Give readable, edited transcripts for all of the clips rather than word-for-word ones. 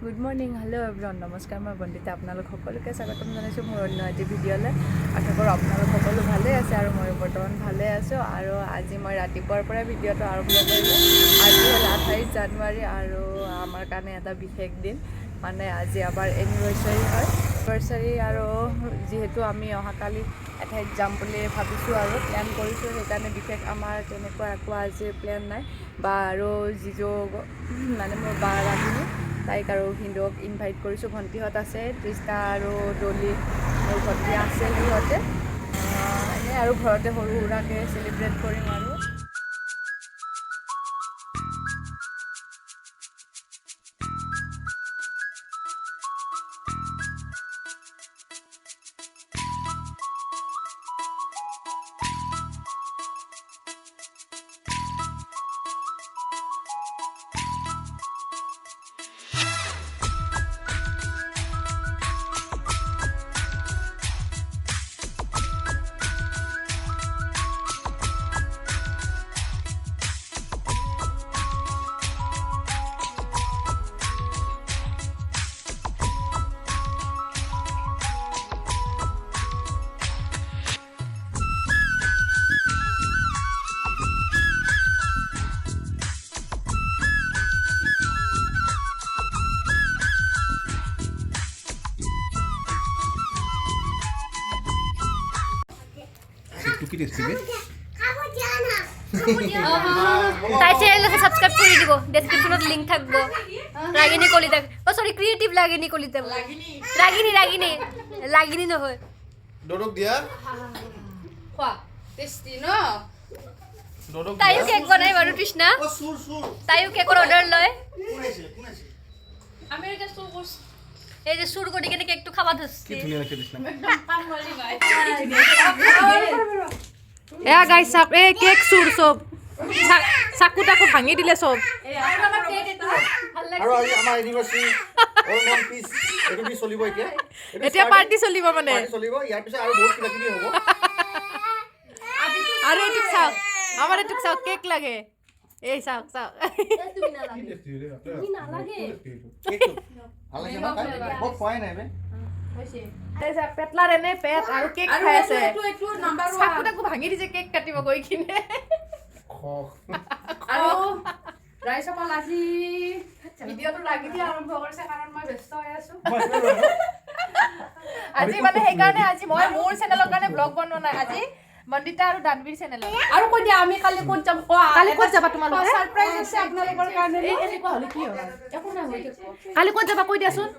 good morning hello' everyone নমস্কাৰ মই বন্দিতা আপোনালোক সকলোকে স্বাগতম জনাইছোঁ মোৰ অন্য এটি ভিডিঅ'লৈ আশা কৰোঁ আপোনালোক সকলো ভালেই আছে আৰু মই বৰ্তমান ভালে আছোঁ আৰু আজি মই ৰাতিপুৱাৰ পৰা ভিডিঅ'টো আৰম্ভ কৰিলোঁ আজি হ'ল 28 জানুৱাৰী আৰু আমাৰ কাৰণে এটা বিশেষ দিন মানে আজি আমাৰ এনিভাৰ্চাৰী হয় এনিভাৰ্চাৰী আৰু যিহেতু আমি অহাকালি এঠাইত যাম বুলি ভাবিছোঁ আৰু প্লেন কৰিছোঁ সেইকাৰণে বিশেষ আমাৰ তেনেকুৱা একো আজি প্লেন নাই বা আৰু যিটো মানে মোৰ বা ৰাখিনি তাইক আৰু হিন্দুক ইনভাইট কৰিছোঁ ভণ্টিহঁত আছে তৃষ্ণা আৰু ডলি মোৰ ভণ্টি আছে সিহঁতে এনেই আৰু ঘৰতে সৰু সুৰাকৈ চেলিব্ৰেট কৰিম আৰু তাই চ্যানেলকে সাবস্ক্রাইব করে দিব ডেসক্রিপশনত লিংক থাকবো রাগিনী কলিতা ও সরি ক্রিয়েটিভ রাগিনী কলিতা রাগিনী রাগিনী রাগিনী নহয় ডডক দিয়া খোৱা টেস্টি ন ডডক তাইও কেক বনাই বাৰু তৃষ্ণা ও সুৰ সুৰ তাইও কেকৰ অৰ্ডাৰ লয় কোন আছে আমেৰিকা সো কোৰ্স এই যে সুৰ কৰি কেনে কেকটো খাবা ধৰছি কি ধুনিয়া লাগছে দিছ না একদম পান वाली ভাই এয়া গাইছ চাপ এই কেক চুৰ চব চাকু টাকু ভাঙি দিলে চব আৰু আজি আমাৰ এনিভাৰ্সাৰি অল ওয়ান পিস এটো কি চলিব এতিয়া এতিয়া পাৰ্টি চলিব মানে পাৰ্টি চলিব ইয়াৰ পিছত আৰু বহুত কিবা কিবি হ'ব আৰু এইটোক চাওক আমাৰ এইটোক চাওক কেক লাগে এই চাওক চাওক ভাল লাগে না বহুত খোৱাই নাই বে পেটলাৰ এনে পেট আৰু কেক খাই আছে এইটো নাম্বাৰ চাকু টাকু ভাঙি দিছে কেক কাটিব গৈ কিনে আৰু ৰাইসকল আজি ভিডিঅ'টো লাগি দিয়া আৰম্ভ কৰিছে কাৰণ মই ব্যস্ত হৈ আছো আজি মানে সেইকাৰণে আজি মই মোৰ চেনেলৰ কাৰণে ব্লগ বনোৱা নাই আজি বন্দিতা আৰু দানবীৰ চেনেলত আৰু কৈ দিয়া আমি কালি ক'ত যাম কোৱা কালি ক'ত যাবা তোমালোকে সাৰপ্ৰাইজ আছে আপোনালোকৰ কাৰণে এই এনেকুৱা হ'লে কি হ'ব একো নাই হৈ যাব কালি ক'ত যাবা কৈ দিয়াচোন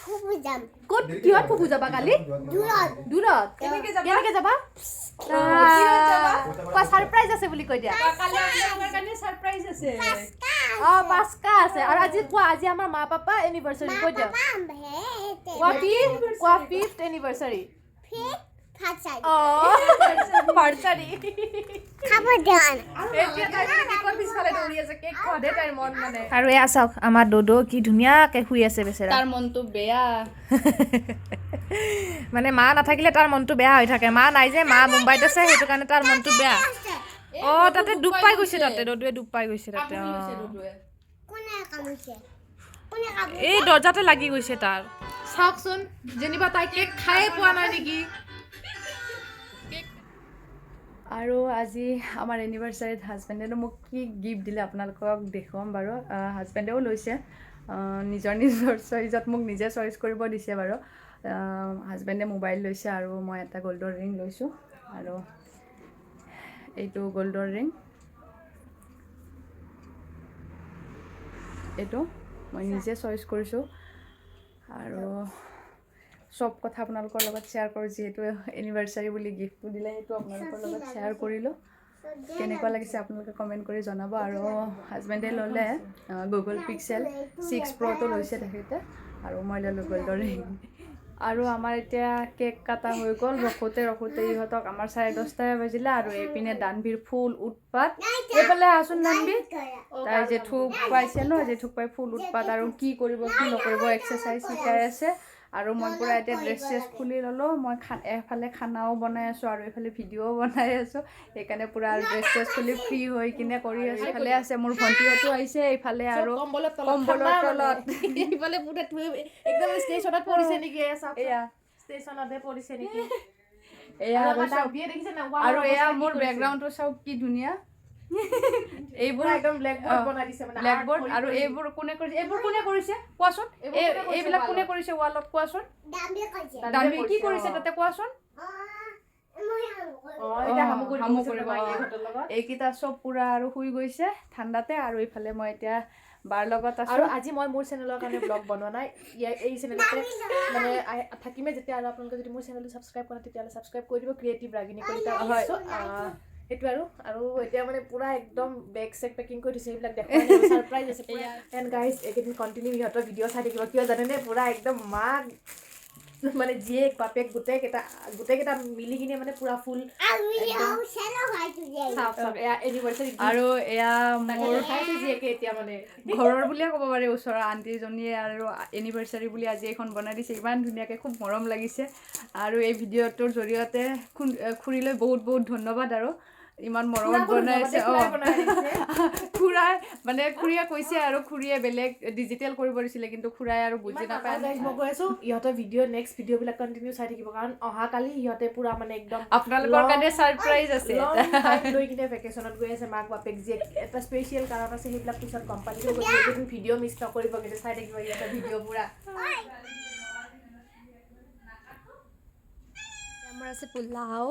ফুফু যাম ক'ত কিহত ফুফু যাবা কালি দূৰত কেনেকে যাবা কেনেকে যাবা কোৱা সাৰপ্ৰাইজ আছে বুলি কৈ দিয়া কালি আমাৰ কাৰণে সাৰপ্ৰাইজ আছে পাঁচটা আছে আৰু আজি কোৱা আজি আমাৰ মা পাপা এনিভাৰ্চাৰি কৈ দিয়া কোৱা 5th এনিভাৰ্চাৰি বাৰ্চাৰি আৰু এয়া চাওক আমাৰ দোদো কি ধুনীয়াকে শুই আছে বেচেৰা তাৰ মনটো বেয়া মানে মা নাথাকিলে তাৰ মনটো বেয়া হৈ থাকে মা নাই যে মা মুম্বাইত আছে সেইটো কাৰণে তাৰ মনটো বেয়া তাতে ডুব পাই গৈছে তাতে দদুৱে ডুব পাই গৈছে তাতে এই দৰ্জাতে লাগি গৈছে তাৰ চাওকচোন যেনিবা তাই কেক খাই পোৱা নাই নেকি আৰু আজি আমাৰ এনিভাৰ্চাৰীত হাজবেণ্ডেনো মোক কি গিফ্ট দিলে আপোনালোকক দেখুৱাম বাৰু হাজবেণ্ডেও লৈছে নিজৰ চইজত মোক নিজে চইচ কৰিব দিছে বাৰু হাজবেণ্ডে মোবাইল লৈছে আৰু মই এটা গল্ডৰ ৰিং লৈছোঁ আৰু এইটো গল্ডৰ ৰিং এইটো মই নিজে চইচ কৰিছোঁ আৰু সব কথা আপোনালোকৰ লগত শ্বেয়াৰ কৰোঁ যিহেতু এনিভাৰ্চাৰী বুলি গিফ্টটো দিলে সেইটো আপোনালোকৰ লগত শ্বেয়াৰ কৰিলোঁ কেনেকুৱা লাগিছে আপোনালোকে কমেণ্ট কৰি জনাব আৰু হাজবেণ্ডে ল'লে গুগল পিক্সেল 6 প্ৰ'টো লৈছে তেখেতে আৰু মই ল'লোঁ গল্ডৰ ৰিং আৰু আমাৰ এতিয়া কেক কাটা হৈ গ'ল ৰখোতে ইহঁতক আমাৰ 10:30 বাজিলে আৰু এইপিনে দানবীৰ ফুল উৎপাত এইফালে আছোন দানবী তাই জেঠুক পাইছে ন জেঠুক পাই ফুল উৎপাত আৰু কি কৰিব কি নকৰিব এক্সাৰচাইজ শিকাই আছে আৰু মই পুৰা এতিয়া ড্ৰেছ চেছ খুলি ল'লোঁ মই এফালে খানাও বনাই আছোঁ আৰু এইফালে ভিডিঅ'ও বনাই আছোঁ সেইকাৰণে পুৰা ড্ৰেছ চেছ খুলি ফ্ৰী হৈ কিনে কৰি আছোঁ এইফালে আছে মোৰ ভণ্টিহঁতো আহিছে এইফালে আৰু কম্বলৰ তলত এইফালে পুৰা একদম ষ্টেচনত পৰিছে নেকি এয়া ষ্টেচনতে পৰিছে নেকি এয়া আৰু এয়া আৰু মোৰ বেকগ্ৰাউণ্ডটো চাওক কি ধুনীয়া এইবোৰ একদম ব্লেকবোৰ্ড বনাই দিছে মানে ব্লেকবোৰ্ড আৰু এইবোৰ কোনে কৰিছে কোৱাচোন এইবিলাক কোনে কৰিছে ৱালত কোৱাচোন দামী কি কৰিছে তাতে কোৱাচোন এইকেইটা চব পুৰা আৰু শুই গৈছে ঠাণ্ডাতে আৰু এইফালে মই এতিয়া বাৰ লগত আছোঁ আৰু আজি মই মোৰ চেনেলৰ কাৰণে ব্লগ বনোৱা নাই এই চেনেলতে মানে থাকিমে যেতিয়া আৰু আপোনালোকে যদি মোৰ চেনেলটো ছাবস্ক্ৰাইব কৰে তেতিয়াহ'লে ছাবস্ক্ৰাইব কৰি দিব ক্ৰিয়েটিভ ৰাগিনী কলিতা হয় সেইটো আৰু এতিয়া মানে পুৰা একদম বেগ চেগ পেকিং কৰি দিছে এইবিলাক দেখুৱাই ছাৰপ্ৰাইজ আছে এণ্ড গাইজ এইকেইদিন কণ্টিনিউ সিহঁতৰ ভিডিঅ' চাই থাকিব কিয় জানেনে পুৰা একদম মাক মানে জীয়েক বাপেক গোটেইকেইটা মিলি কিনে মানে পুৰা ফুল এনিভাৰ্চাৰী আৰু এয়া মোৰ জীয়েকে এতিয়া মানে ঘৰৰ বুলিয়ে ক'ব পাৰি ওচৰৰ আণ্টিজনীয়ে আৰু এনিভাৰ্চাৰী বুলি আজি এখন বনাই দিছে ইমান ধুনীয়াকৈ খুব মৰম লাগিছে আৰু এই ভিডিঅ'টোৰ জৰিয়তে খুৰীলৈ বহুত বহুত ধন্যবাদ আৰু ইমান মৰমত বনাইছে খুৰীয়ে কৈছে আৰু খুৰীয়ে বেলেগ ডিজিটেল কৰিব দিছিলে কিন্তু খুৰাই আৰু বুজি নাপায় মই কৈ আছোঁ ইহঁতৰ নেক্সট ভিডিঅ'বিলাক কণ্টিনিউ চাই থাকিব কাৰণ অহাকালি সিহঁতে পুৰা মানে একদম আপোনালোকৰ কাৰণে ছাৰপ্ৰাইজ আছে লৈ কিনে ভেকেশ্যনত গৈ আছে মাক বাপেক জীয়েক এটা স্পেচিয়েল কাৰণ আছে সেইবিলাক পিছত গম পালে এইকেইদিন ভিডিঅ' মিছ নকৰিব কিন্তু চাই থাকিব ইহঁতৰ ভিডিঅ' পুৰা আমাৰ আছে পোলাও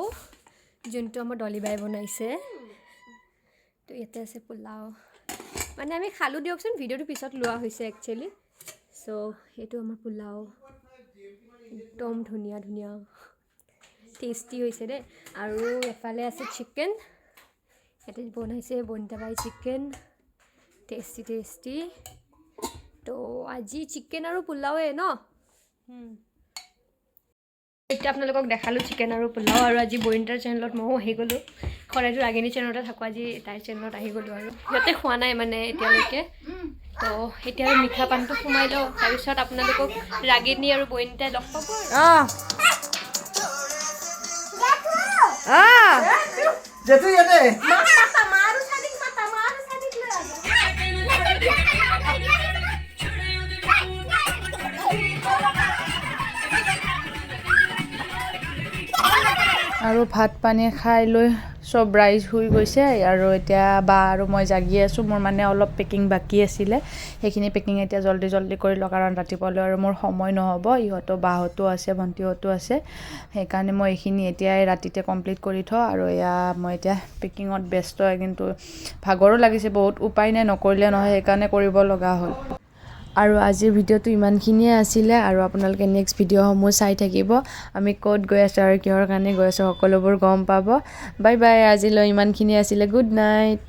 যোনটো আমাৰ ডলিবাই বনাইছে তো ইয়াতে আছে পোলাও মানে আমি খালোঁ দিয়কচোন ভিডিঅ'টো পিছত লোৱা হৈছে একচুৱেলি চ' সেইটো আমাৰ পোলাও একদম ধুনীয়া টেষ্টি হৈছে দেই আৰু এফালে আছে চিকেন ইয়াতে বনাইছে বন্দাবাই চিকেন টেষ্টি তো আজি চিকেন আৰু পোলাওৱে ন এতিয়া আপোনালোকক দেখালোঁ চিকেন আৰু পোলাও আৰু আজি বইণ্টাৰ চেনেলত ময়ো আহি গ'লোঁ সদায়তো ৰাগিনী চেনেলতে থাকোঁ আজি তাইৰ চেনেলত আহি গ'লোঁ আৰু সিহঁতে খোৱা নাই মানে এতিয়ালৈকে তো এতিয়া আৰু মিঠা পানটো সোমাই লওঁ তাৰপিছত আপোনালোকক ৰাগিনী আৰু বইণ্টাই লগ পাব আৰু ভাত পানী খাই লৈ চব ৰাইজ শুই গৈছে আৰু এতিয়া বা আৰু মই জাগি আছোঁ মোৰ মানে অলপ পেকিং বাকী আছিলে সেইখিনি পেকিং এতিয়া জল্দি কৰি লওঁ কাৰণ ৰাতিপুৱালৈ আৰু মোৰ সময় নহ'ব ইহঁতো বাহঁতো আছে ভণ্টিহঁতো আছে সেইকাৰণে মই এইখিনি এতিয়াই ৰাতিতে কমপ্লিট কৰি থওঁ আৰু এয়া মই এতিয়া পেকিঙত ব্যস্ত কিন্তু ভাগৰো লাগিছে বহুত উপায় নাই নকৰিলে নহয় সেইকাৰণে কৰিব লগা হ'ল আৰু আজিৰ ভিডিঅ'টো ইমানখিনিয়ে আছিলে আৰু আপোনালোকে নেক্সট ভিডিঅ'সমূহ চাই থাকিব আমি ক'ত গৈ আছোঁ আৰু কিহৰ কাৰণে গৈ আছোঁ সকলোবোৰ গম পাব বাই বাই আজিলৈ ইমানখিনি আছিলে গুড নাইট